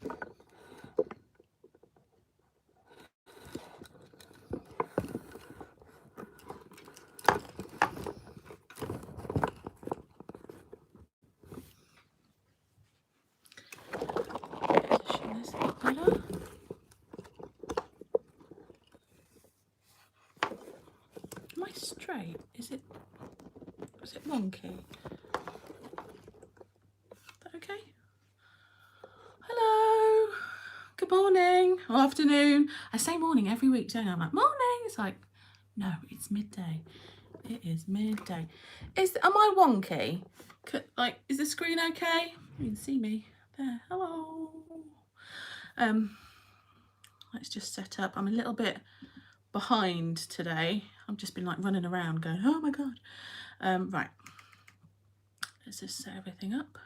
Position this a bit better. Am I straight? Is it wonky? Okay. Hello. Good morning or afternoon. I say morning every week, don't I? I'm like, morning. It's like, no, it's midday. It is midday. Am I wonky? Like, is the screen okay? You can see me there. Hello. Let's just set up. I'm a little bit behind today. I've just been like running around going, oh my God. Right. Let's just set everything up.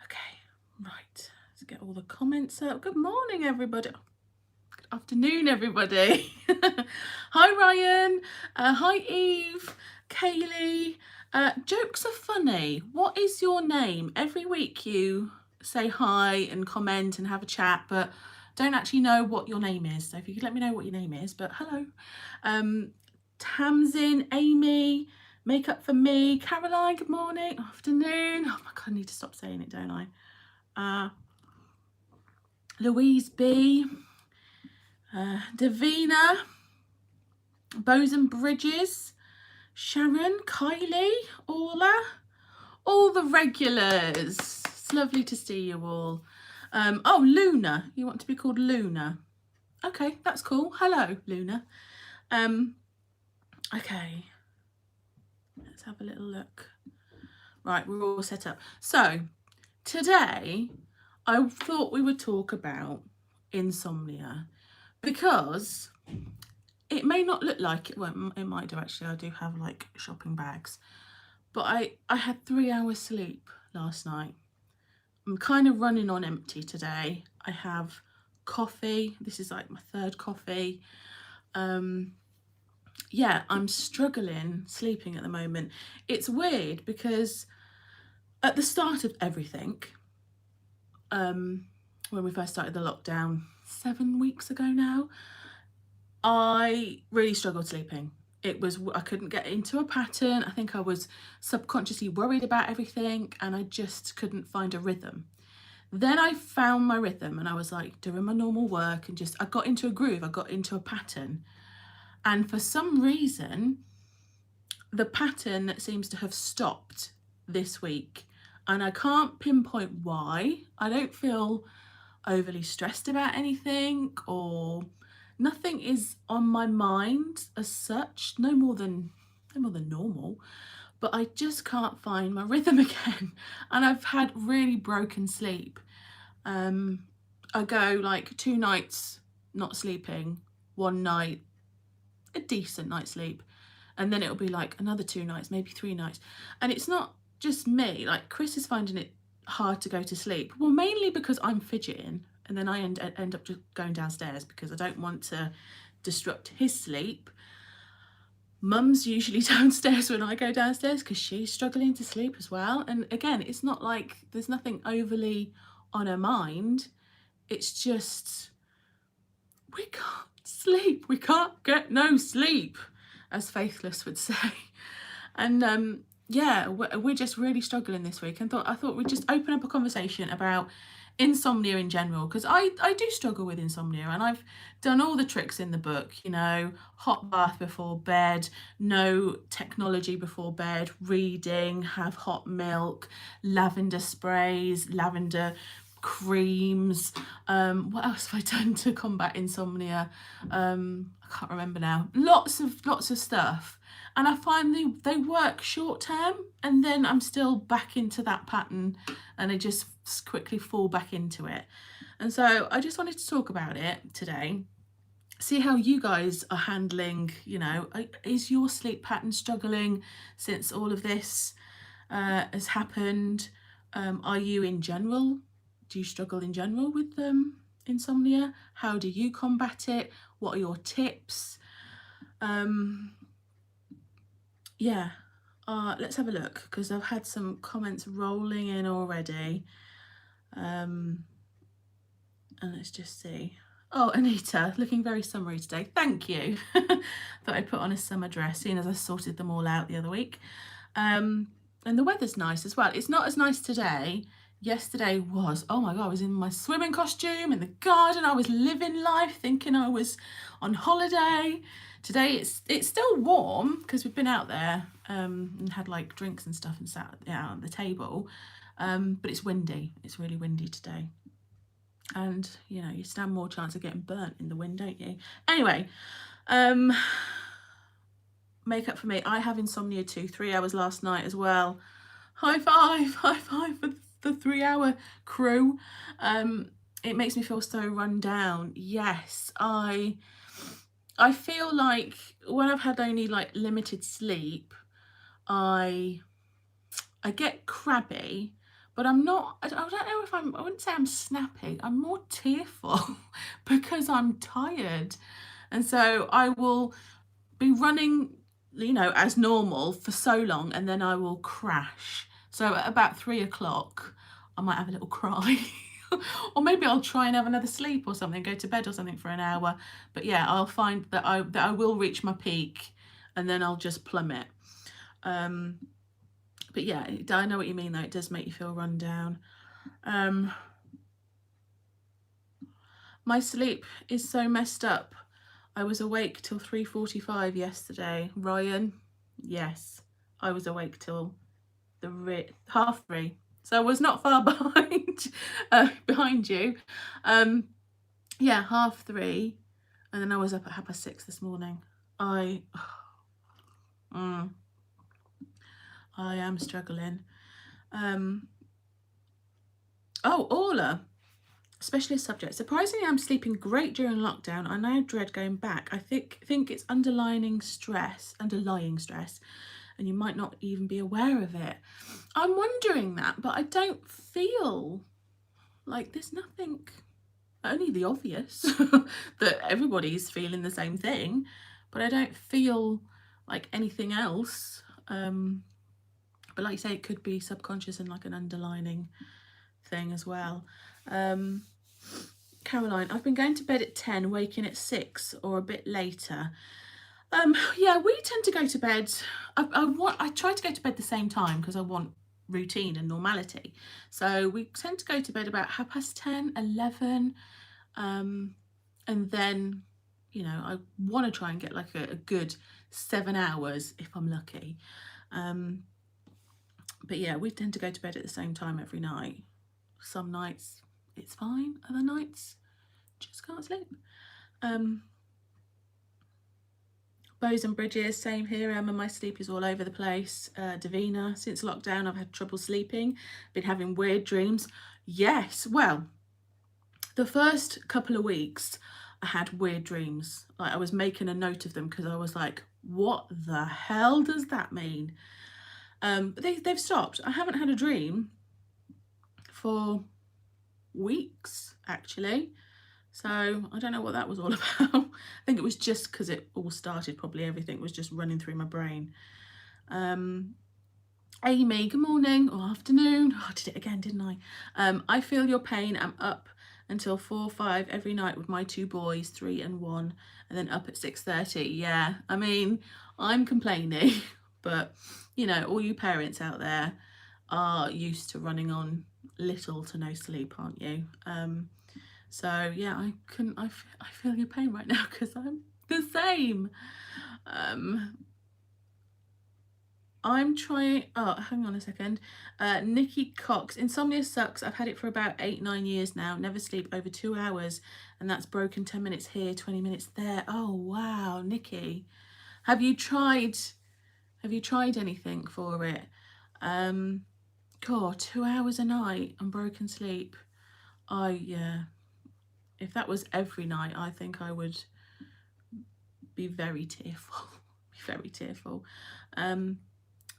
Okay, right. Let's get all the comments up. Good morning, everybody. Good afternoon, everybody. Hi, Ryan. Hi, Eve. Kaylee. Jokes are funny. What is your name? Every week you say hi and comment and have a chat, but don't actually know what your name is. So if you could let me know what your name is, but hello. Tamsin, Amy, Makeup for Me, Caroline, good morning, afternoon. Oh my God, I need to stop saying it, don't I? Louise B, Davina, Boson Bridges, Sharon, Kylie, Orla, all the regulars. It's lovely to see you all. Oh, Luna, you want to be called Luna? Okay, that's cool. Hello, Luna. Okay, let's have a little look. Right, we're all set up. So today I thought we would talk about insomnia because it may not look like it. Well, it might do actually. I do have like shopping bags, but I had 3 hours sleep last night. I'm kind of running on empty today. I have coffee. This is like my 3rd coffee. Yeah, I'm struggling sleeping at the moment. It's weird because at the start of everything, when we first started the lockdown 7 weeks ago now, I really struggled sleeping. I couldn't get into a pattern. I think I was subconsciously worried about everything and I just couldn't find a rhythm. Then I found my rhythm and I was like doing my normal work and I got into a groove, I got into a pattern. And for some reason, the pattern seems to have stopped this week. And I can't pinpoint why. I don't feel overly stressed about anything or nothing is on my mind as such, no more than normal, but I just can't find my rhythm again. And I've had really broken sleep. I go like 2 nights not sleeping, 1 night, a decent night's sleep, and then it'll be like another 2 nights, maybe 3 nights. And it's not just me, like Chris is finding it hard to go to sleep. Well, mainly because I'm fidgeting and then I end up just going downstairs because I don't want to disrupt his sleep. Mum's usually downstairs when I go downstairs because she's struggling to sleep as well. And again, it's not like there's nothing overly on her mind. It's just, we can't sleep. We can't get no sleep, as Faithless would say. And yeah, we're just really struggling this week, and I thought we'd just open up a conversation about insomnia in general, because I do struggle with insomnia, and I've done all the tricks in the book, you know, hot bath before bed, no technology before bed, reading, have hot milk, lavender sprays, lavender creams. What else have I done to combat insomnia? I can't remember now. Lots of stuff. And I find they work short term, and then I'm still back into that pattern and I just quickly fall back into it. And so I just wanted to talk about it today, see how you guys are handling, you know, is your sleep pattern struggling since all of this has happened? Are you in general, do you struggle in general with insomnia? How do you combat it? What are your tips? Yeah, let's have a look, because I've had some comments rolling in already. And let's just see. Oh, Anita, looking very summery today. Thank you. Thought I'd put on a summer dress, seeing as I sorted them all out the other week. And the weather's nice as well. It's not as nice today. Yesterday was, oh my God, I was in my swimming costume in the garden. I was living life, thinking I was on holiday. Today it's still warm because we've been out there and had like drinks and stuff and sat out on the table. But it's windy. It's really windy today. And you know, you stand more chance of getting burnt in the wind, don't you? Anyway, makeup for me. I have insomnia too. 3 hours last night as well. High five for the 3 hour crew. It makes me feel so run down. Yes, I feel like when I've had only like limited sleep, I get crabby, but I'm not, I don't know if I wouldn't say I'm snappy. I'm more tearful because I'm tired. And so I will be running, you know, as normal for so long, and then I will crash. So at about 3 o'clock, I might have a little cry. Or maybe I'll try and have another sleep or something, go to bed or something for an hour. But yeah, I'll find that I will reach my peak and then I'll just plummet. But yeah, I know what you mean though. It does make you feel run down. My sleep is so messed up. I was awake till 3:45 yesterday. Ryan, yes, I was awake till the 3:30. So I was not far behind you. Yeah, 3:30, and then I was up at 6:30 this morning. I am struggling. Oh, Orla, specialist subject. Surprisingly, I'm sleeping great during lockdown. I now dread going back. I think it's underlying stress, and you might not even be aware of it. I'm wondering that, but I don't feel like there's nothing, only the obvious, that everybody's feeling the same thing, but I don't feel like anything else. But like you say, it could be subconscious and like an underlining thing as well. Caroline, I've been going to bed at 10, waking at 6 or a bit later. Yeah, we tend to go to bed. I try to go to bed the same time because I want routine and normality. So we tend to go to bed about 10:30, 11, and then, you know, I want to try and get like a good 7 hours if I'm lucky. But yeah, we tend to go to bed at the same time every night. Some nights it's fine, other nights just can't sleep. Bows and bridges, same here, Emma. My sleep is all over the place. Davina, since lockdown, I've had trouble sleeping, been having weird dreams. Yes, well, the first couple of weeks, I had weird dreams. Like I was making a note of them because I was like, what the hell does that mean? But they've stopped. I haven't had a dream for weeks, actually. So I don't know what that was all about. I think it was just because it all started, probably everything was just running through my brain. Amy, good morning or afternoon. Oh, I did it again, didn't I? I feel your pain. I'm up until 4 or 5 every night with my 2 boys, 3 and 1, and then up at 6:30. Yeah, I mean, I'm complaining, but you know, all you parents out there are used to running on little to no sleep, aren't you? So yeah, I feel your pain right now because I'm the same. I'm trying, oh, hang on a second. Nikki Cox, insomnia sucks. I've had it for about 8-9 years now. Never sleep over 2 hours, and that's broken 10 minutes here, 20 minutes there. Oh wow, Nikki, have you tried anything for it? God, 2 hours a night and broken sleep. Yeah, if that was every night, I think I would be very tearful. Very tearful.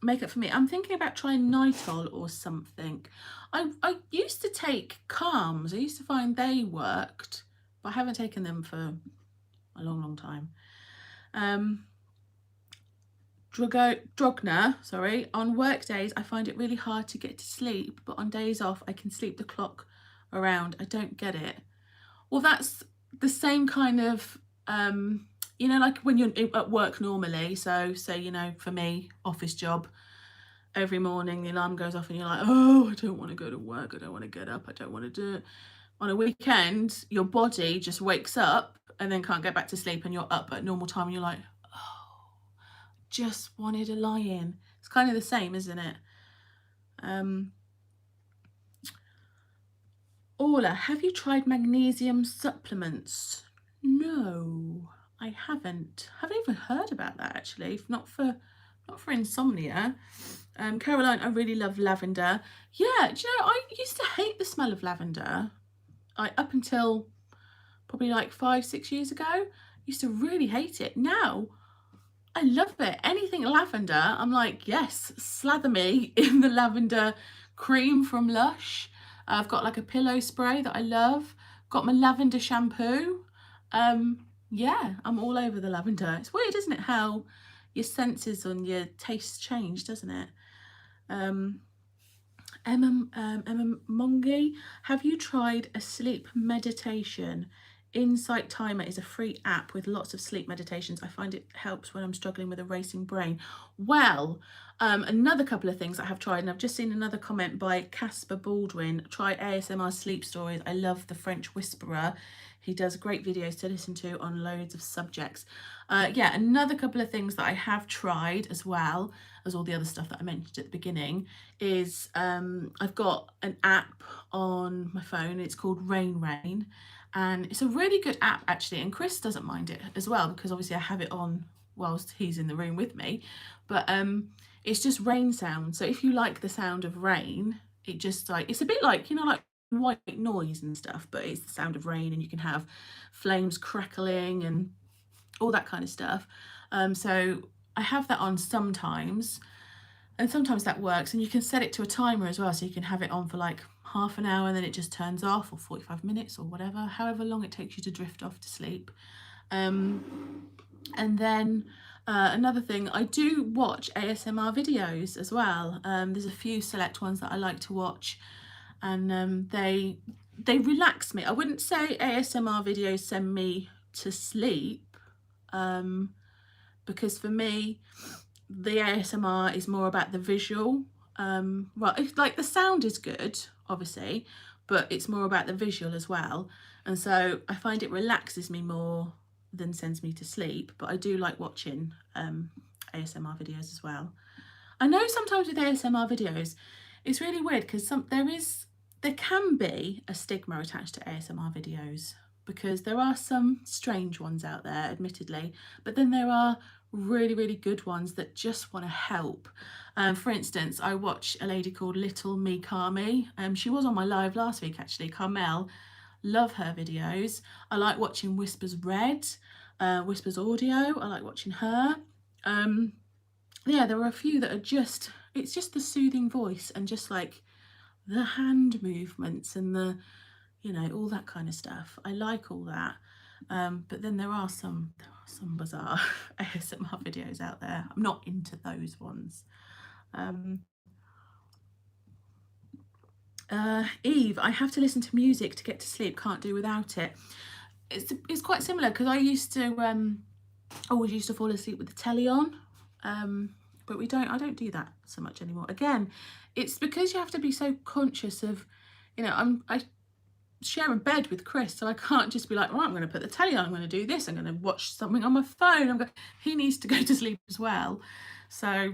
Makeup for me, I'm thinking about trying Nitol or something. I used to take Calms. I used to find they worked, but I haven't taken them for a long time. Drogna, sorry, on work days I find it really hard to get to sleep, but on days off I can sleep the clock around. I don't get it. Well, that's the same kind of, you know, like when you're at work normally. So say, you know, for me, office job, every morning the alarm goes off and you're like, oh, I don't want to go to work. I don't want to get up. I don't want to do it. On a weekend, your body just wakes up and then can't get back to sleep, and you're up at normal time and you're like, oh, just wanted to lie in. It's kind of the same, isn't it? Orla, have you tried magnesium supplements? No, I haven't. Haven't even heard about that actually. Not for insomnia. Caroline, I really love lavender. Yeah, do you know, I used to hate the smell of lavender. Up until probably like 5-6 years ago, used to really hate it. Now I love it. Anything lavender, I'm like, yes, slather me in the lavender cream from Lush. I've got like a pillow spray that I love. Got my lavender shampoo. Yeah, I'm all over the lavender. It's weird, isn't it, how your senses and your tastes change, doesn't it? Emma Mongi, have you tried a sleep meditation? Insight Timer is a free app with lots of sleep meditations. I find it helps when I'm struggling with a racing brain. Well, another couple of things I have tried, and I've just seen another comment by Casper Baldwin. Try ASMR sleep stories. I love the French Whisperer. He does great videos to listen to on loads of subjects. Yeah, another couple of things that I have tried as well as all the other stuff that I mentioned at the beginning is I've got an app on my phone. It's called Rain, and it's a really good app actually, and Chris doesn't mind it as well because obviously I have it on whilst he's in the room with me. But it's just rain sound. So if you like the sound of rain, it just like, it's a bit like, you know, like white noise and stuff, but it's the sound of rain, and you can have flames crackling and all that kind of stuff. So I have that on sometimes, and sometimes that works, and you can set it to a timer as well, so you can have it on for like half an hour and then it just turns off, or 45 minutes or whatever, however long it takes you to drift off to sleep. And then another thing, I do watch ASMR videos as well. There's a few select ones that I like to watch, and they relax me. I wouldn't say ASMR videos send me to sleep, because for me the ASMR is more about the visual. Well, it's like the sound is good obviously, but it's more about the visual as well, and so I find it relaxes me more than sends me to sleep. But I do like watching ASMR videos as well. I know sometimes with ASMR videos it's really weird because there can be a stigma attached to ASMR videos, because there are some strange ones out there, admittedly, but then there are really, really good ones that just want to help. For instance, I watch a lady called Little Me Kami. She was on my live last week actually, Carmel. Love her videos. I like watching Whispers Red, Whispers Audio. I like watching her. Yeah, there are a few that are just, it's just the soothing voice and just like the hand movements and the, you know, all that kind of stuff. I like all that. But then there are some bizarre ASMR videos out there. I'm not into those ones. Eve, I have to listen to music to get to sleep. Can't do without it. It's quite similar, because I used to always used to fall asleep with the telly on. But I don't do that so much anymore. Again, it's because you have to be so conscious of, you know, I share a bed with Chris, so I can't just be like, right, I'm going to put the telly on, I'm going to do this, I'm going to watch something on my phone. He needs to go to sleep as well, so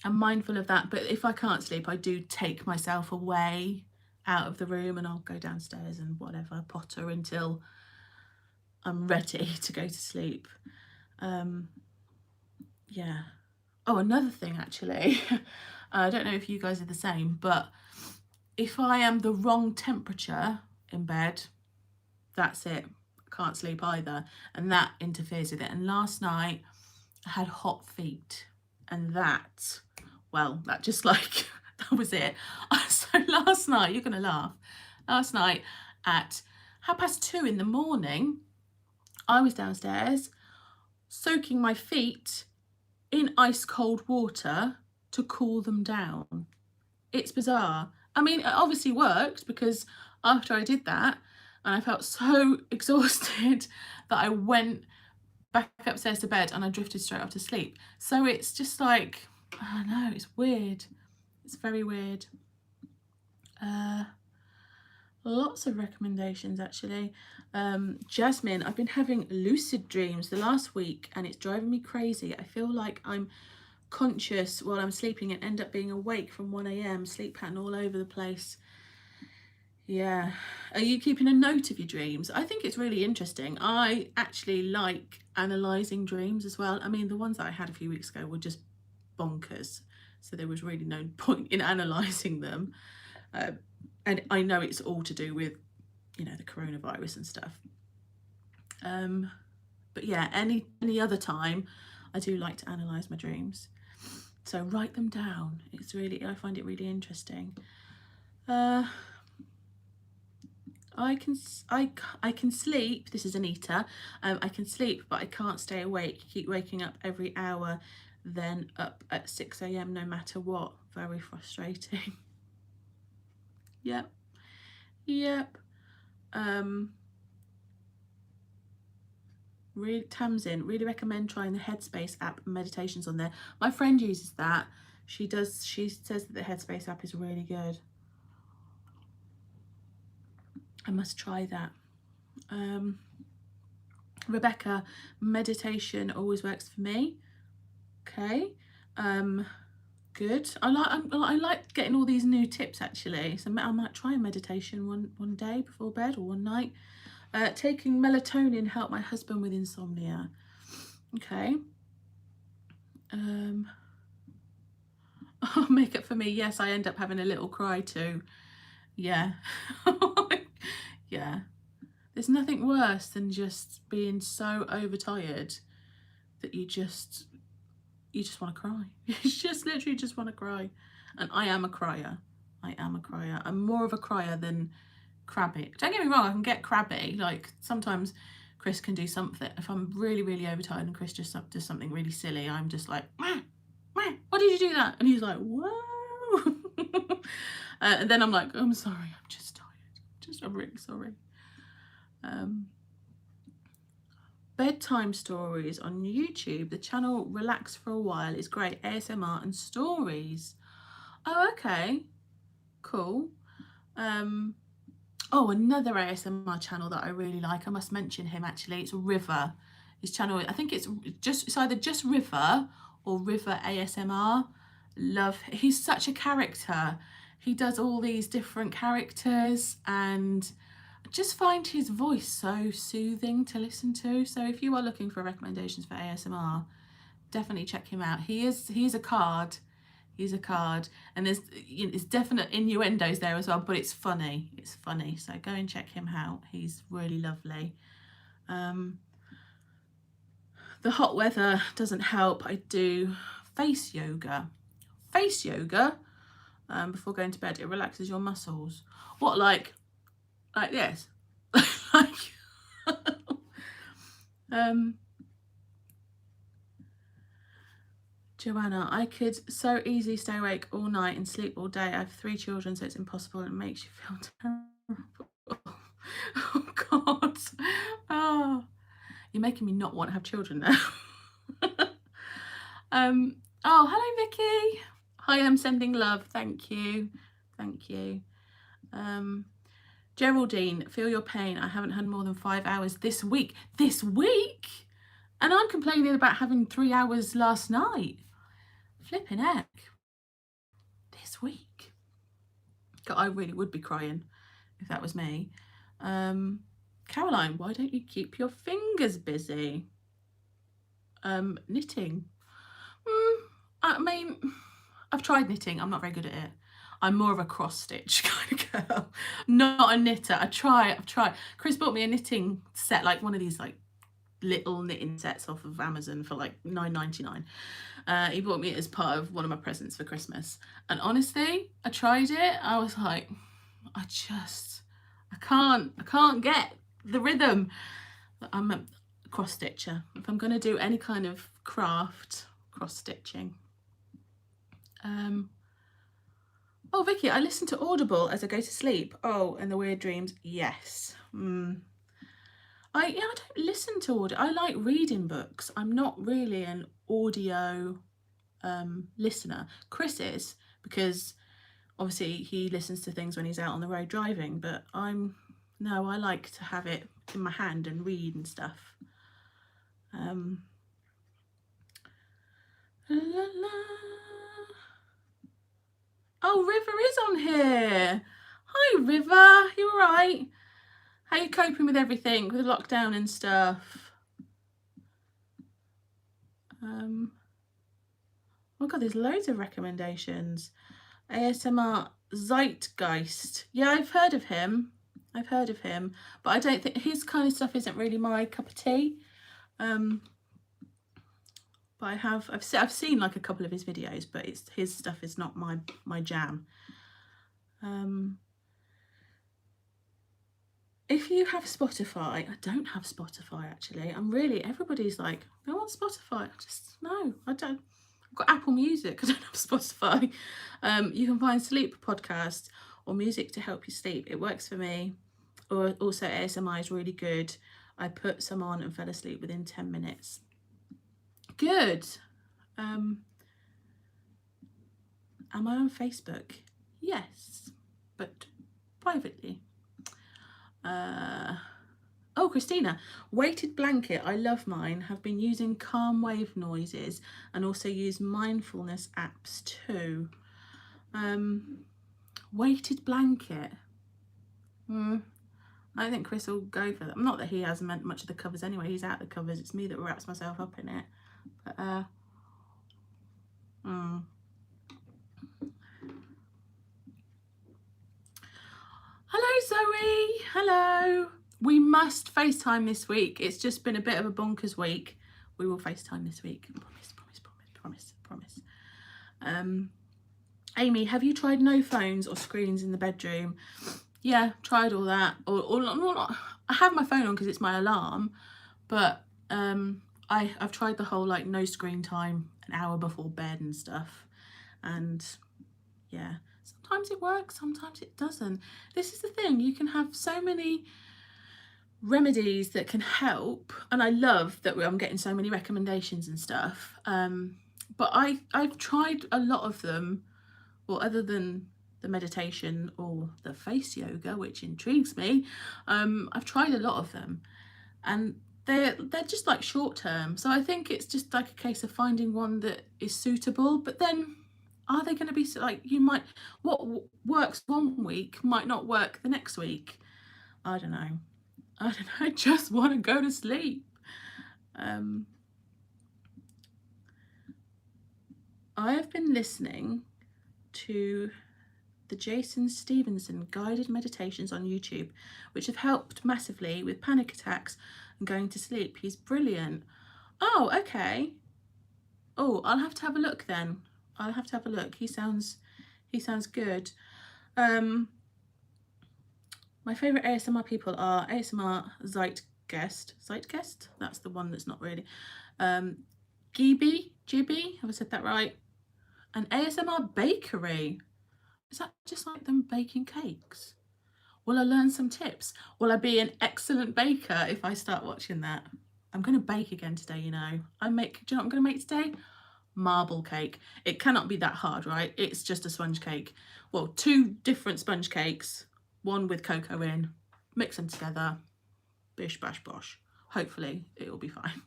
I'm mindful of that. But if I can't sleep, I do take myself away out of the room, and I'll go downstairs and whatever, potter until I'm ready to go to sleep. Yeah. Oh, another thing actually, I don't know if you guys are the same, but if I am the wrong temperature in bed, that's it. I can't sleep either, and that interferes with it. And last night I had hot feet, and that just like, that was it. So last night, you're gonna laugh, last night at 2:30 in the morning, I was downstairs soaking my feet in ice cold water to cool them down. It's bizarre. I mean, it obviously worked because after I did that, and I felt so exhausted that I went back upstairs to bed and I drifted straight off to sleep. So it's just like, I don't know, it's weird. It's very weird. Lots of recommendations actually. Jasmine, I've been having lucid dreams the last week and it's driving me crazy. I feel like I'm conscious while I'm sleeping and end up being awake from 1 a.m. Sleep pattern all over the place. Yeah. Are you keeping a note of your dreams? I think it's really interesting. I actually like analysing dreams as well. I mean, the ones that I had a few weeks ago were just bonkers. So there was really no point in analysing them. And I know it's all to do with, you know, the coronavirus and stuff. But yeah, any other time, I do like to analyse my dreams. So write them down. It's really, I find it really interesting. I can sleep. This is Anita. I can sleep, but I can't stay awake. Keep waking up every hour, then up at 6 a.m. no matter what. Very frustrating. Yep. Really, Tamsin, really recommend trying the Headspace app and meditations on there. My friend uses that. She says that the Headspace app is really good. I must try that. Rebecca, meditation always works for me. Okay. Good. I like getting all these new tips actually. So I might try a meditation one day before bed or one night. Taking melatonin helped my husband with insomnia. Okay. Oh, makeup for me. Yes, I end up having a little cry too. Yeah. Yeah. There's nothing worse than just being so overtired that you just want to cry. You just literally just want to cry. And I am a crier. I'm more of a crier than crabby. Don't get me wrong, I can get crabby. Like sometimes Chris can do something. If I'm really, really overtired and Chris just does something really silly, I'm just like, why did you do that? And he's like, whoa. And then I'm like, oh, I'm sorry, I'm just tired. I'm really sorry. Bedtime stories on YouTube. The channel Relax for a While is great. ASMR and stories. Oh, okay. Cool. Oh, another ASMR channel that I really like. I must mention him actually. It's River. His channel, I think it's either just River or River ASMR. He's such a character. He does all these different characters and I just find his voice so soothing to listen to. So if you are looking for recommendations for ASMR, definitely check him out. He's a card. He's a card, and there's definite innuendos there as well, but it's funny. It's funny. So go and check him out. He's really lovely. The hot weather doesn't help. I do face yoga. Face yoga before going to bed. It relaxes your muscles. What, like this? Like Joanna, I could so easily stay awake all night and sleep all day. I have 3 children, so it's impossible and it makes you feel terrible. Oh God. Oh, you're making me not want to have children now. Oh, hello Vicky. Hi, I'm sending love. Thank you. Thank you. Geraldine, feel your pain. I haven't had more than 5 hours this week. This week? And I'm complaining about having 3 hours last night. Flipping heck. This week. God, I really would be crying if that was me. Caroline, why don't you keep your fingers busy? Knitting. I mean, I've tried knitting. I'm not very good at it. I'm more of a cross stitch kind of girl, not a knitter. I've tried. Chris bought me a knitting set, like one of these like little knitting sets off of Amazon for like $9.99. He bought me it as part of one of my presents for Christmas. And honestly, I tried it. I was like, I can't get the rhythm. I'm a cross stitcher. If I'm going to do any kind of craft, cross stitching. Oh, Vicky, I listen to Audible as I go to sleep. Oh, and the weird dreams, yes. I don't listen to audio. I like reading books. I'm not really an audio listener. Chris is, because obviously he listens to things when he's out on the road driving, but no, I like to have it in my hand and read and stuff. La, la. Oh, River is on here. Hi, River. You all right? How are you coping with everything, with the lockdown and stuff? Oh God, there's loads of recommendations. ASMR Zeitgeist. Yeah, I've heard of him. But I don't think his kind of stuff isn't really my cup of tea. But I've seen like a couple of his videos, but his stuff is not my jam. If you have Spotify, I don't have Spotify actually. Everybody's like, go on Spotify. No, I don't. I've got Apple Music, I don't have Spotify. You can find sleep podcasts or music to help you sleep. It works for me. Or also ASMR is really good. I put some on and fell asleep within 10 minutes. Good. Am I on Facebook? Yes, but privately. Oh, Christina, weighted blanket. I love mine. Have been using calm wave noises and also use mindfulness apps too. Weighted blanket. I think Chris will go for that. Not that he hasn't meant much of the covers anyway. He's out of the covers. It's me that wraps myself up in it. But Hello, Zoe. Hello. We must FaceTime this week. It's just been a bit of a bonkers week. We will FaceTime this week. Promise. Amy, have you tried no phones or screens in the bedroom? Yeah, tried all that. I have my phone on because it's my alarm, but I've tried the whole like no screen time an hour before bed and stuff, and yeah, sometimes it works, sometimes it doesn't. This is the thing, you can have so many remedies that can help, and I love that I'm getting so many recommendations and stuff, but I've tried a lot of them, or other than the meditation or the face yoga, which intrigues me. I've tried a lot of them, and they're just like short term. So I think it's just like a case of finding one that is suitable. But then, are they going to be like, what works one week might not work the next week? I don't know. I just want to go to sleep. I have been listening to the Jason Stevenson guided meditations on YouTube, which have helped massively with panic attacks and going to sleep. He's brilliant. Oh, okay. Oh, I'll have to have a look then. I'll have to have a look. He sounds good. My favourite ASMR people are ASMR Zeitgeist. Zeitgeist? That's the one that's not really. Gibby, have I said that right? And ASMR Bakery. Is that just like them baking cakes? Will I learn some tips? Will I be an excellent baker if I start watching that? I'm going to bake again today, you know. Do you know what I'm going to make today? Marble cake. It cannot be that hard, right? It's just a sponge cake. Well, 2 different sponge cakes, one with cocoa in. Mix them together. Bish, bash, bosh. Hopefully it will be fine.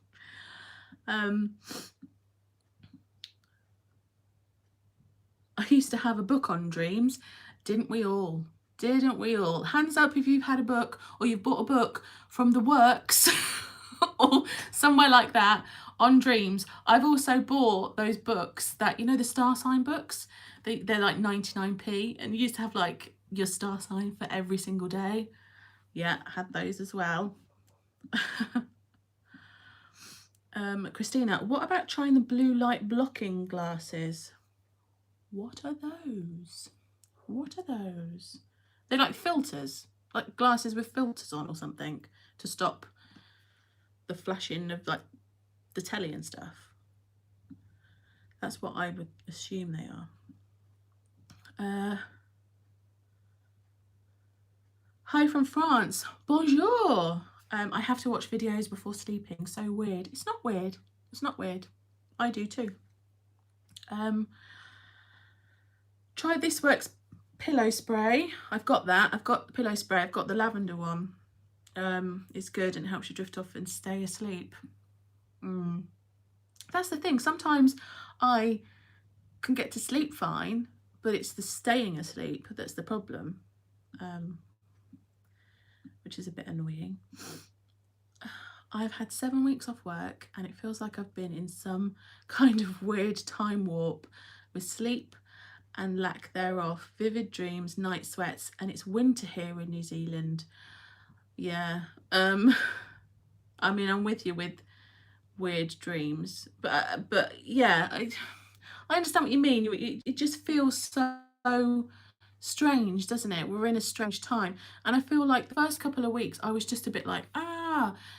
I used to have a book on dreams. Didn't we all? Hands up if you've had a book or you've bought a book from the works or somewhere like that on dreams. I've also bought those books that, you know, the star sign books. They're like 99p, and you used to have like your star sign for every single day. Yeah, I had those as well. Christina, what about trying the blue light blocking glasses? What are those? They're like filters, like glasses with filters on or something to stop the flashing of like the telly and stuff. That's what I would assume they are. Hi from France. Bonjour. I have to watch videos before sleeping. So weird. It's not weird. It's not weird. I do too. Try This Works pillow spray. I've got that. I've got the pillow spray. I've got the lavender one. It's good and helps you drift off and stay asleep. That's the thing. Sometimes I can get to sleep fine, but it's the staying asleep that's the problem, which is a bit annoying. I've had 7 weeks off work and it feels like I've been in some kind of weird time warp with sleep and lack thereof, vivid dreams, night sweats, and it's winter here in New Zealand. Yeah. I mean, I'm with you with weird dreams, but yeah, I understand what you mean. It just feels so strange, doesn't it? We're in a strange time, and I feel like the first couple of weeks I was just a bit like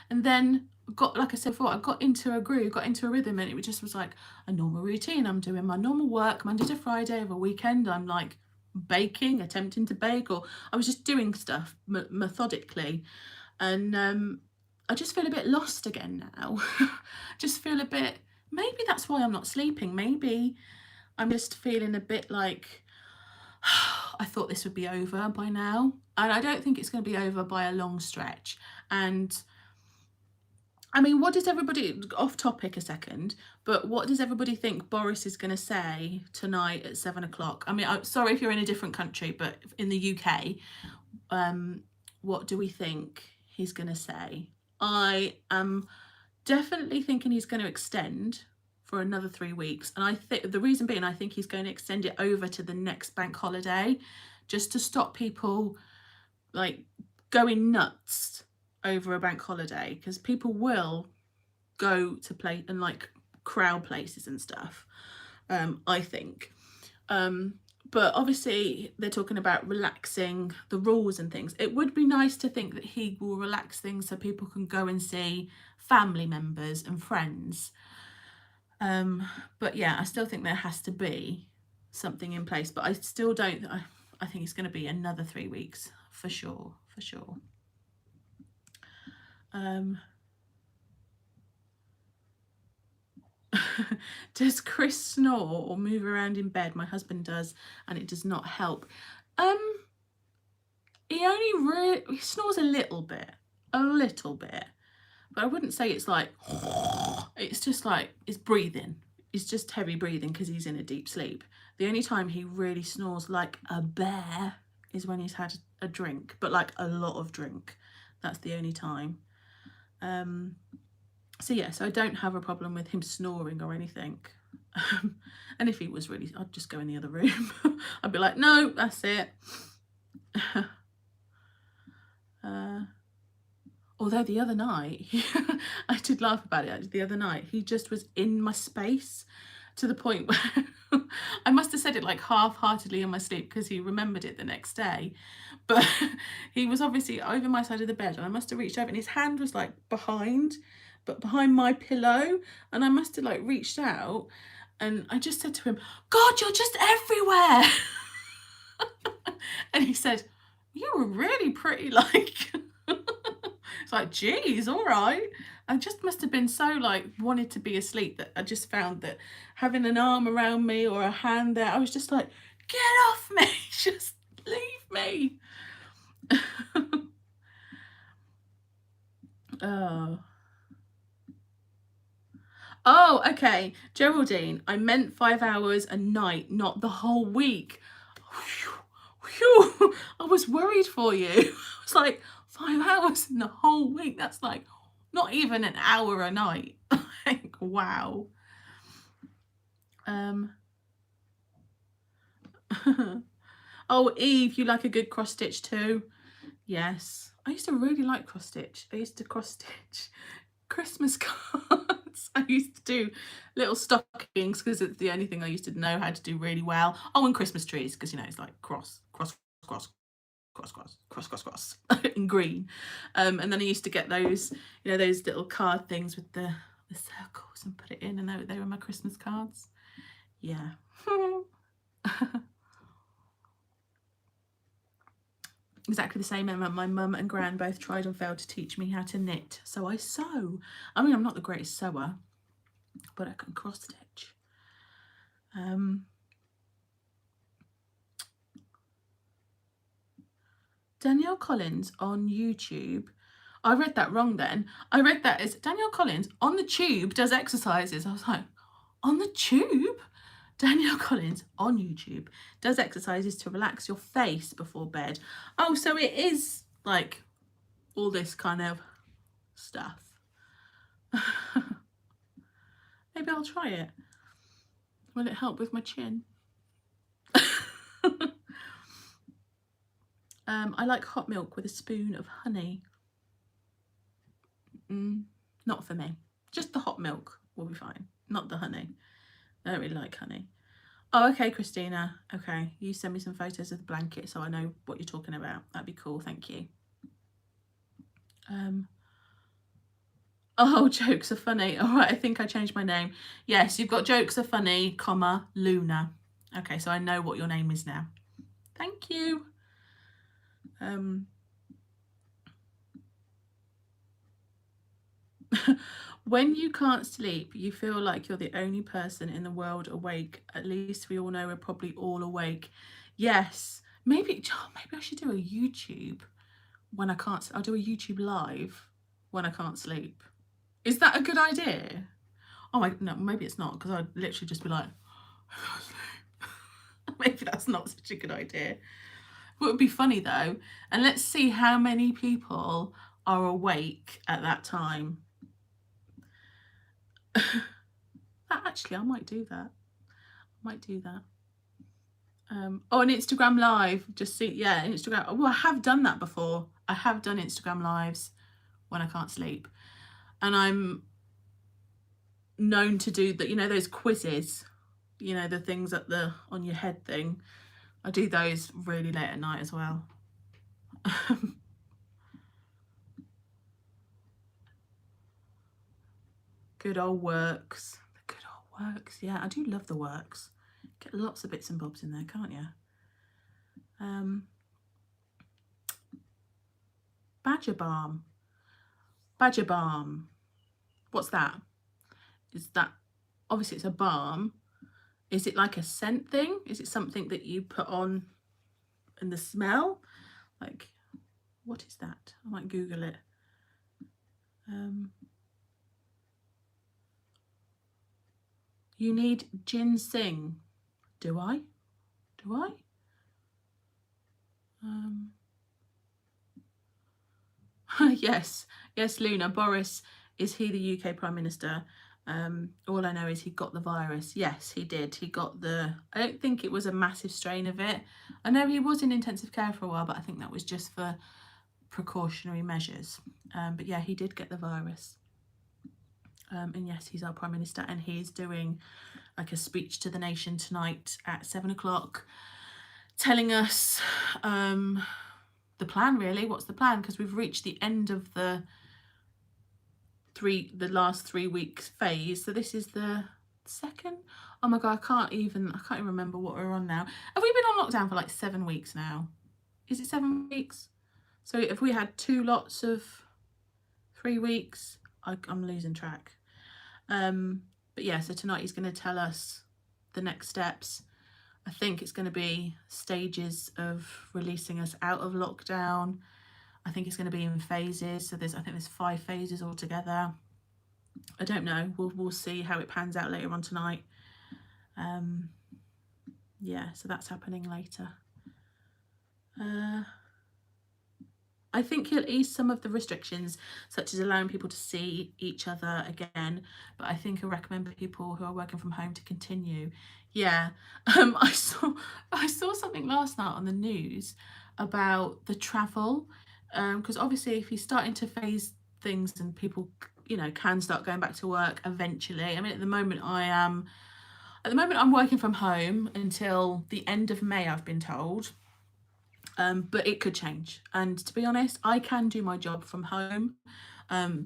and then got, like I said before, I got into a groove, got into a rhythm, and it just was like a normal routine. I'm doing my normal work Monday to Friday. Over a weekend I'm like baking, attempting to bake, or I was just doing stuff methodically, and I just feel a bit lost again now. Just feel a bit, maybe that's why I'm not sleeping. Maybe I'm just feeling a bit like I thought this would be over by now. And I don't think it's going to be over by a long stretch. And I mean, what does everybody, off topic a second, but what does everybody think Boris is going to say tonight at 7 o'clock? I mean, I'm sorry if you're in a different country, but in the UK, what do we think he's going to say? I am definitely thinking he's going to extend for another 3 weeks. And I think the reason being, I think he's going to extend it over to the next bank holiday, just to stop people like going nuts over a bank holiday, because people will go to play and like crowd places and stuff, I think. But obviously they're talking about relaxing the rules and things. It would be nice to think that he will relax things so people can go and see family members and friends. But yeah, I still think there has to be something in place, but I still don't, I think it's going to be another 3 weeks for sure, for sure. Does Chris snore or move around in bed? My husband does, and it does not help. He snores a little bit, but I wouldn't say it's like, it's just like, it's breathing. It's just heavy breathing because he's in a deep sleep. The only time he really snores like a bear is when he's had a drink, but like a lot of drink. That's the only time. So yeah, so I don't have a problem with him snoring or anything. And if he was really, I'd just go in the other room. I'd be like, no, that's it. Although the other night, I did laugh about it actually, the other night, he just was in my space to the point where I must have said it like half-heartedly in my sleep because he remembered it the next day. But he was obviously over my side of the bed and I must have reached over and his hand was like behind my pillow, and I must have like reached out and I just said to him, God, you're just everywhere. And he said, you were really pretty, like. It's like, geez, all right. I just must have been so like wanted to be asleep that I just found that having an arm around me or a hand there, I was just like, get off me, just leave me. Oh, okay. Geraldine, I meant 5 hours a night, not the whole week. Whew. I was worried for you. I was like, 5 hours in the whole week? That's like not even an hour a night. Like, wow. Oh, Eve, you like a good cross stitch too? Yes. I used to really like cross stitch. I used to cross stitch Christmas cards. I used to do little stockings because it's the only thing I used to know how to do really well. Oh, and Christmas trees because, you know, it's like cross, cross, cross, cross, cross, cross, cross, cross in green. And then I used to get those, you know, those little card things with the circles and put it in, and they were my Christmas cards. Yeah. exactly the same. My mum and gran both tried and failed to teach me how to knit, so I sew. I mean, I'm not the greatest sewer, but I can cross stitch. Danielle Collins on YouTube. I read that wrong then. I read that as Danielle Collins on the tube does exercises. I was like, on the tube? Danielle Collins on YouTube does exercises to relax your face before bed. Oh, so it is like all this kind of stuff. Maybe I'll try it. Will it help with my chin? I like hot milk with a spoon of honey. Not for me. Just the hot milk will be fine. Not the honey. I don't really like honey. Oh, okay, Christina. Okay, you send me some photos of the blanket so I know what you're talking about. That'd be cool. Thank you. Oh, jokes are funny. All right, I think I changed my name. Yes, you've got jokes are funny, comma, Luna. Okay, so I know what your name is now. Thank you. When you can't sleep, you feel like you're the only person in the world awake. At least we all know we're probably all awake. Yes, maybe I should do a YouTube when I can't. I'll do a YouTube live when I can't sleep. Is that a good idea? Oh my, no, maybe it's not, because I'd literally just be like, I can't sleep. Maybe that's not such a good idea. It would be funny though. And let's see how many people are awake at that time. Actually, I might do that. Oh, an Instagram live. Just see, yeah, Instagram. Oh, well, I have done that before. I have done Instagram lives when I can't sleep. And I'm known to do that, you know, those quizzes, you know, the things at the on your head thing. I do those really late at night as well. Good old works. The good old works. Yeah, I do love the works. Get lots of bits and bobs in there, can't you? Badger balm. Badger balm. What's that? Is that, obviously it's a balm. Is it like a scent thing? Is it something that you put on and the smell? Like, what is that? I might Google it. You need ginseng. Do I? Do I? Yes, Luna. Boris, is he the UK Prime Minister? All I know is he got the virus. Yes, he did. He got I don't think it was a massive strain of it. I know he was in intensive care for a while, but I think that was just for precautionary measures. But yeah, he did get the virus. And yes, he's our Prime Minister, and he's doing like a speech to the nation tonight at 7 o'clock, telling us the plan, really. What's the plan? Because we've reached the end of the last 3 weeks phase. So this is the second. Oh my god, I can't even remember what we're on now. Have we been on lockdown for like 7 weeks now? Is it 7 weeks? So if we had 2 lots of 3 weeks, I'm losing track. But yeah, so tonight he's going to tell us the next steps. I think it's going to be stages of releasing us out of lockdown. I think it's going to be in phases. So I think there's 5 phases altogether. I don't know. We'll see how it pans out later on tonight. Yeah, so that's happening later. I think he'll ease some of the restrictions, such as allowing people to see each other again, but I think he'll recommend people who are working from home to continue. Yeah, I saw something last night on the news about the travel, because obviously if he's starting to phase things and people, you know, can start going back to work eventually. I mean, at the moment I'm working from home until the end of May, I've been told. But it could change. And to be honest, I can do my job from home,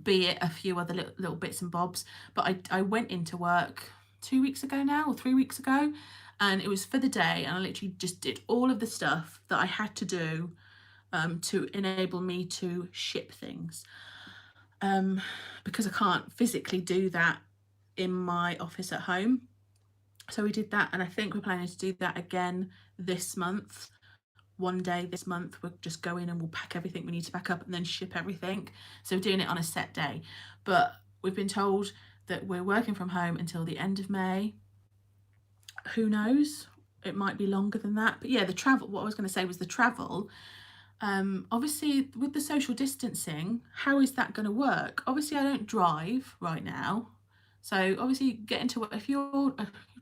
be it a few other little bits and bobs. But I went into work 2 weeks ago now, or 3 weeks ago, and it was for the day. And I literally just did all of the stuff that I had to do to enable me to ship things, because I can't physically do that in my office at home. So we did that, and I think we're planning to do that again this month. One day this month we'll just go in and we'll pack everything we need to pack up and then ship everything. So we're doing it on a set day, but we've been told that we're working from home until the end of May. Who knows, it might be longer than that. But yeah, the travel, what I was going to say was the travel, obviously with the social distancing, how is that going to work? Obviously I don't drive right now, so obviously getting to work, if you're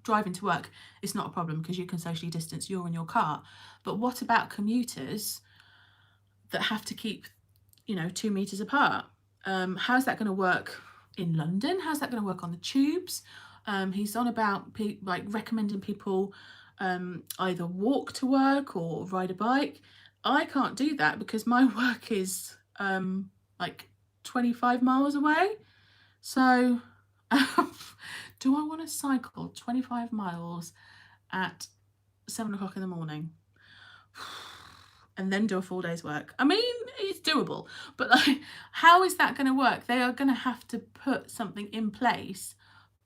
driving to work, it's not a problem because you can socially distance, you're in your car. But what about commuters that have to keep, 2 meters apart? How's that going to work in London? How's that going to work on the tubes? He's on about like recommending people either walk to work or ride a bike. I can't do that because my work is like 25 miles away. So do I want to cycle 25 miles at 7 o'clock in the morning and then do a full day's work? I mean, it's doable, but like, how is that going to work? They are going to have to put something in place.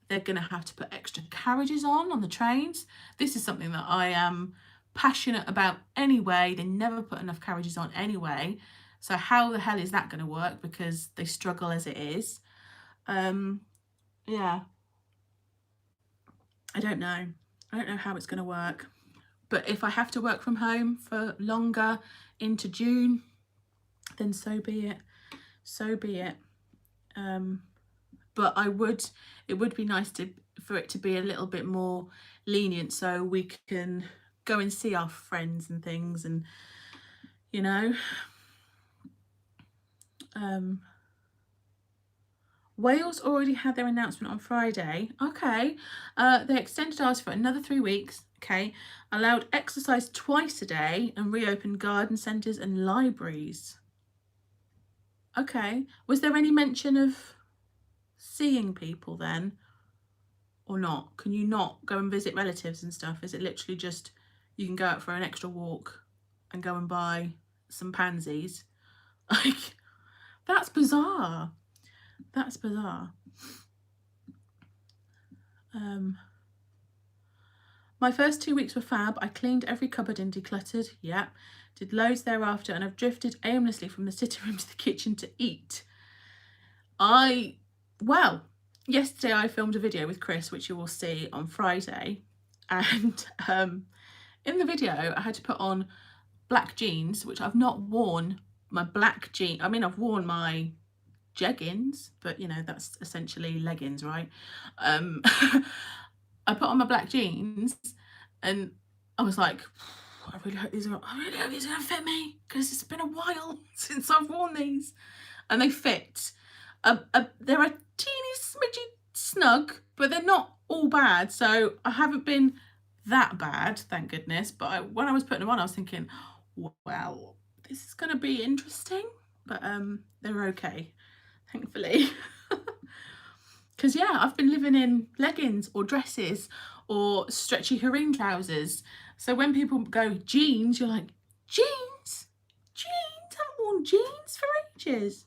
They're going to have to put extra carriages on the trains. This is something that I am passionate about anyway. They never put enough carriages on anyway. So how the hell is that going to work? Because they struggle as it is. Yeah. I don't know. I don't know how it's going to work. But if I have to work from home for longer into June, then so be it. So be it. But it would be nice for it to be a little bit more lenient, so we can go and see our friends and things, and Wales already had their announcement on Friday. Okay. They extended ours for another 3 weeks. Okay. Allowed exercise twice a day and reopened garden centres and libraries. Okay. Was there any mention of seeing people then? Or not? Can you not go and visit relatives and stuff? Is it literally just you can go out for an extra walk and go and buy some pansies? Like, that's bizarre. That's bizarre. My first 2 weeks were fab. I cleaned every cupboard and decluttered. Yeah. Did loads thereafter, and I've drifted aimlessly from the sitting room to the kitchen to eat. Well, yesterday I filmed a video with Chris, which you will see on Friday. And in the video, I had to put on black jeans, which I've not worn. My black jeans, I mean, I've worn my jeggings, but that's essentially leggings, right? I put on my black jeans and I was like, I really hope these are gonna fit me, because it's been a while since I've worn these. And they fit. They're a teeny smidgy snug, but they're not all bad. So I haven't been that bad, thank goodness. But when I was putting them on, I was thinking, well, this is gonna be interesting. But they're okay, thankfully. Because yeah, I've been living in leggings or dresses or stretchy harem trousers. So when people go jeans, you're like, jeans? Jeans? I haven't worn jeans for ages.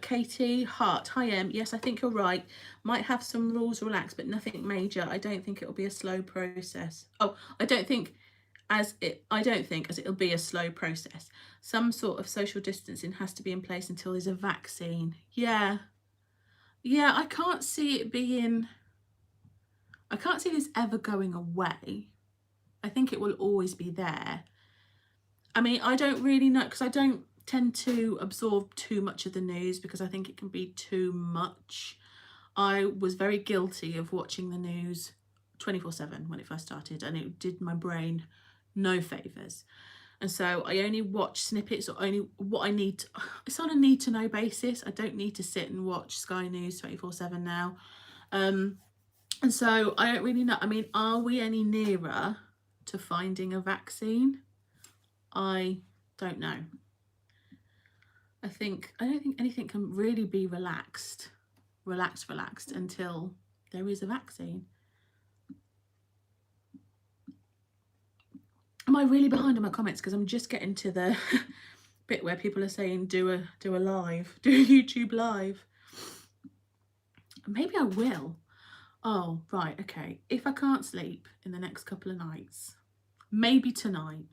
Katie Hart, hi Em. Yes, I think you're right. Might have some rules relaxed, but nothing major. I don't think it'll be a slow process. Oh, I don't think as it'll be a slow process. Some sort of social distancing has to be in place until there's a vaccine. Yeah, I can't see this ever going away. I think it will always be there. I mean, I don't really know, because I don't tend to absorb too much of the news because I think it can be too much. I was very guilty of watching the news 24/7 when it first started, and it did my brain no favours. And so I only watch snippets, or only what I need to, it's on a need to know basis. I don't need to sit and watch Sky News 24/7 now. And so I don't really know. I mean, are we any nearer to finding a vaccine? I don't know. I don't think anything can really be relaxed until there is a vaccine. Am I really behind on my comments? Because I'm just getting to the bit where people are saying do a live, do a YouTube live. Maybe I will. Oh, right, okay. If I can't sleep in the next couple of nights, maybe tonight.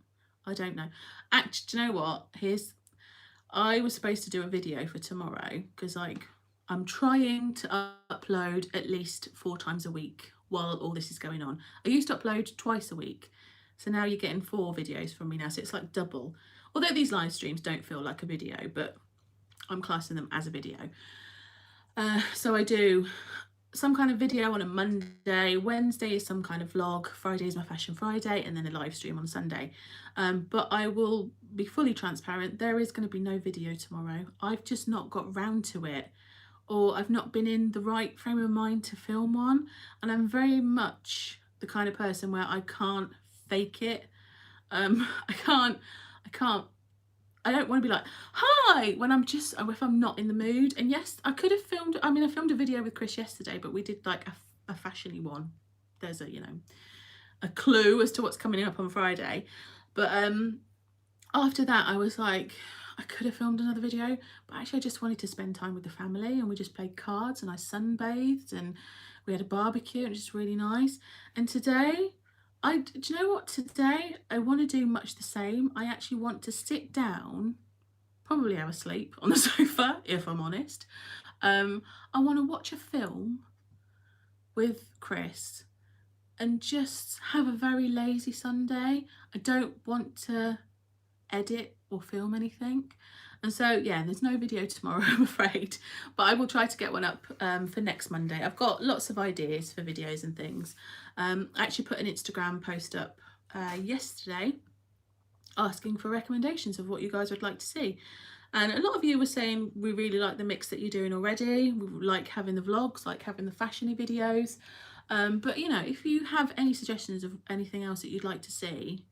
I don't know. Actually, do you know what? I was supposed to do a video for tomorrow because, like, I'm trying to upload at least 4 times a week while all this is going on. I used to upload twice a week. So now you're getting 4 videos from me now. So it's like double. Although these live streams don't feel like a video, but I'm classing them as a video. So I do some kind of video on a Monday, Wednesday is some kind of vlog, Friday is my Fashion Friday, and then a live stream on Sunday. But I will be fully transparent, there is going to be no video tomorrow. I've just not got round to it, or I've not been in the right frame of mind to film one, and I'm very much the kind of person where I can't fake it. I don't want to be like, hi, when if I'm not in the mood. And yes, I could have filmed, I filmed a video with Chris yesterday, but we did like a fashion-y one. There's a clue as to what's coming up on Friday. But after that, I was like, I could have filmed another video, but actually I just wanted to spend time with the family, and we just played cards and I sunbathed and we had a barbecue, and it was just really nice. And today, do you know what? Today I want to do much the same. I actually want to sit down, probably have a sleep on the sofa, if I'm honest. I want to watch a film with Chris and just have a very lazy Sunday. I don't want to edit or film anything. And so, yeah, there's no video tomorrow, I'm afraid, but I will try to get one up for next Monday. I've got lots of ideas for videos and things. I actually put an Instagram post up yesterday asking for recommendations of what you guys would like to see. And a lot of you were saying we really like the mix that you're doing already. We like having the vlogs, like having the fashion-y videos. But, if you have any suggestions of anything else that you'd like to see,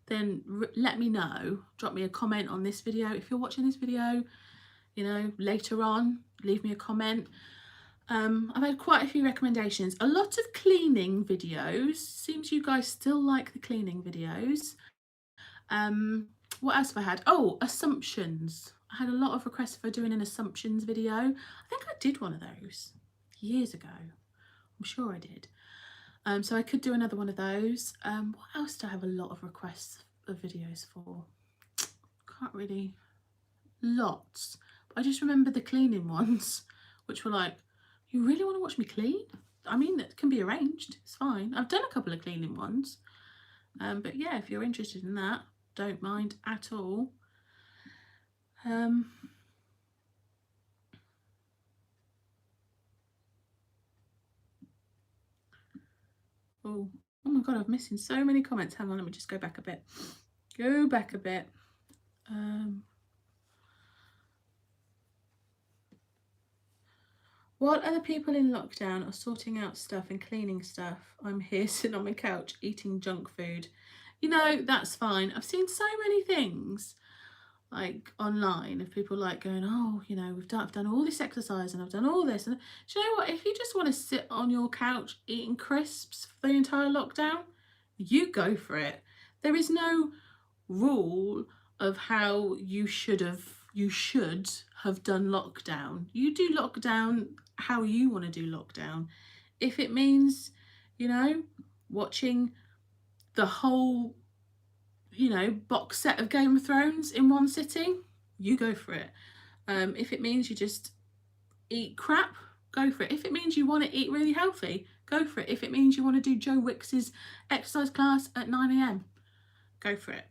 then let me know. Drop me a comment on this video. If you're watching this video, later on, leave me a comment. I've had quite a few recommendations. A lot of cleaning videos. Seems you guys still like the cleaning videos. What else have I had? Oh, assumptions. I had a lot of requests for doing an assumptions video. I think I did one of those years ago. I'm sure I did. So I could do another one of those. What else do I have a lot of requests of videos for? Can't really, lots. But I just remember the cleaning ones, which were like, you really want to watch me clean? I mean, it can be arranged, it's fine. I've done a couple of cleaning ones. But yeah, if you're interested in that, don't mind at all. Oh my god, I'm missing so many comments. Hang on, let me just go back a bit. While other people in lockdown are sorting out stuff and cleaning stuff, I'm here sitting on my couch eating junk food. That's fine. I've seen so many things like online of people like going, oh, I've done all this exercise and I've done all this. And do you know what? If you just want to sit on your couch eating crisps for the entire lockdown, you go for it. There is no rule of how you should have done lockdown. You do lockdown how you want to do lockdown. If it means, watching the whole box set of Game of Thrones in one sitting, you go for it. If it means you just eat crap, go for it. If it means you want to eat really healthy, go for it. If it means you want to do Joe Wicks's exercise class at 9 AM, go for it.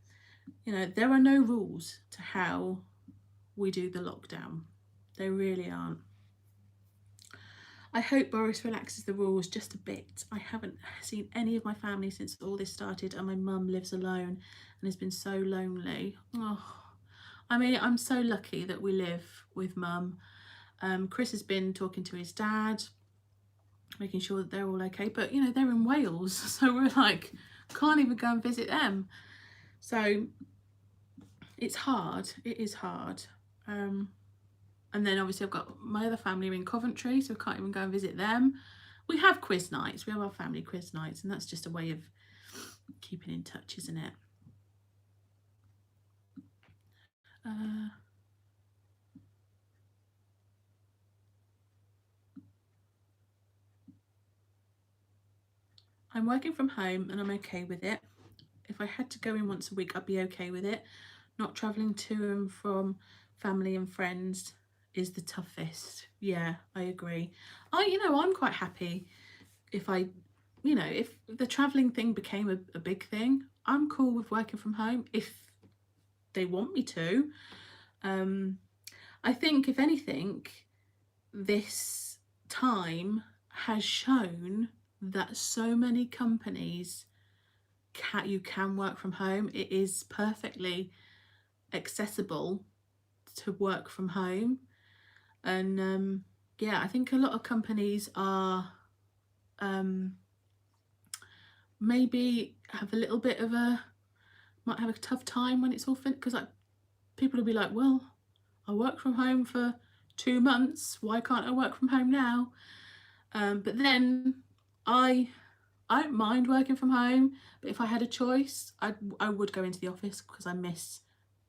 There are no rules to how we do the lockdown. There really aren't. I hope Boris relaxes the rules just a bit. I haven't seen any of my family since all this started, and my mum lives alone and has been so lonely. Oh, I'm so lucky that we live with mum. Chris has been talking to his dad, making sure that they're all okay, but they're in Wales, so we're like, can't even go and visit them. So it's hard. It is hard. And then obviously I've got my other family in Coventry, so I can't even go and visit them. We have quiz nights. We have our family quiz nights, and that's just a way of keeping in touch, isn't it? I'm working from home and I'm okay with it. If I had to go in once a week, I'd be okay with it. Not travelling to and from family and friends is the toughest. Yeah, I agree. I'm quite happy if if the travelling thing became a big thing. I'm cool with working from home if they want me to. I think, if anything, this time has shown that so many companies you can work from home. It is perfectly accessible to work from home, and yeah, I think a lot of companies are maybe have a little bit of might have a tough time when it's all finished, because people will be like, well, I worked from home for 2 months, why can't I work from home now? But then I don't mind working from home, but if I had a choice, I would go into the office because I miss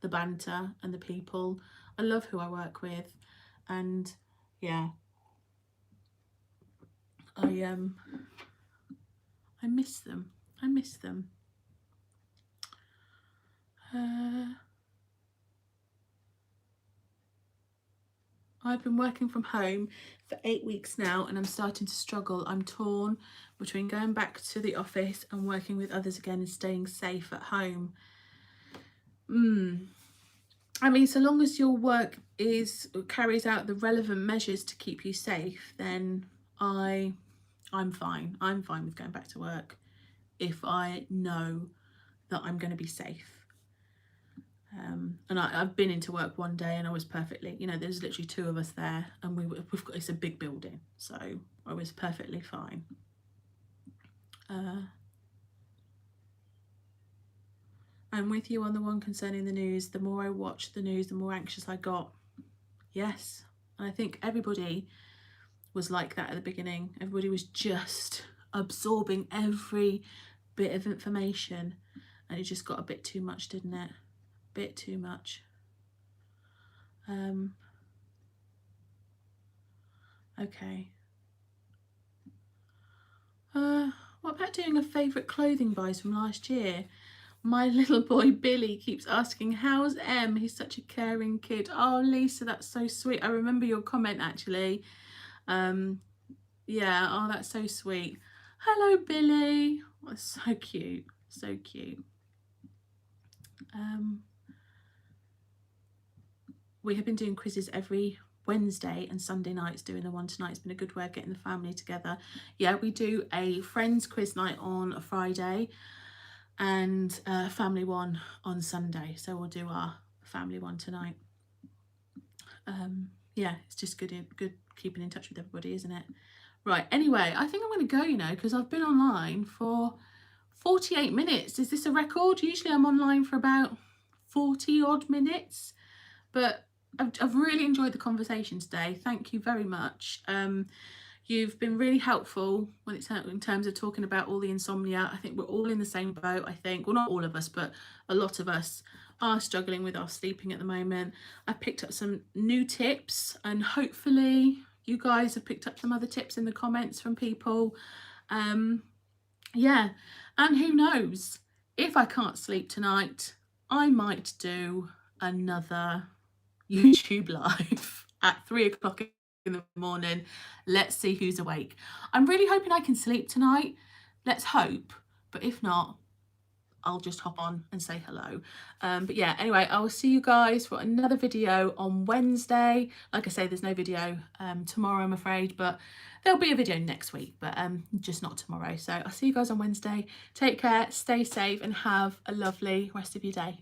the banter and the people. I love who I work with, and yeah, I miss them. I miss them. I've been working from home for 8 weeks now and I'm starting to struggle. I'm torn between going back to the office and working with others again and staying safe at home. I mean, so long as your work carries out the relevant measures to keep you safe, then I'm fine. I'm fine with going back to work if I know that I'm going to be safe. And I've been into work one day and I was perfectly, there's literally 2 of us there, and it's a big building, so I was perfectly fine. I'm with you on the one concerning the news. The more I watched the news, the more anxious I got. Yes, and I think everybody was like that at the beginning. Everybody was just absorbing every bit of information, and it just got a bit too much, didn't it? A bit too much. Okay. What about doing a favourite clothing buys from last year? My little boy Billy keeps asking, how's Em? He's such a caring kid. Oh, Lisa, that's so sweet. I remember your comment, actually. Yeah, oh, that's so sweet. Hello, Billy. Oh, so cute. So cute. We have been doing quizzes every Wednesday and Sunday nights, doing the one tonight. It's been a good way of getting the family together. Yeah, we do a friends quiz night on a Friday and a family one on Sunday. So we'll do our family one tonight. Yeah, it's just good keeping in touch with everybody, isn't it? Right, anyway, I think I'm going to go, because I've been online for 48 minutes. Is this a record? Usually I'm online for about 40 odd minutes, but I've really enjoyed the conversation today. Thank you very much. You've been really helpful when it's in terms of talking about all the insomnia. I think we're all in the same boat, I think. Well, not all of us, but a lot of us are struggling with our sleeping at the moment. I picked up some new tips, and hopefully you guys have picked up some other tips in the comments from people. Yeah, and who knows, if I can't sleep tonight, I might do another YouTube live at 3 o'clock in the morning. Let's see who's awake. I'm really hoping I can sleep tonight. Let's hope. But if not, I'll just hop on and say hello. But yeah, anyway, I will see you guys for another video on Wednesday. Like I say, there's no video tomorrow, I'm afraid, but there'll be a video next week, but just not tomorrow. So I'll see you guys on Wednesday. Take care, stay safe, and have a lovely rest of your day.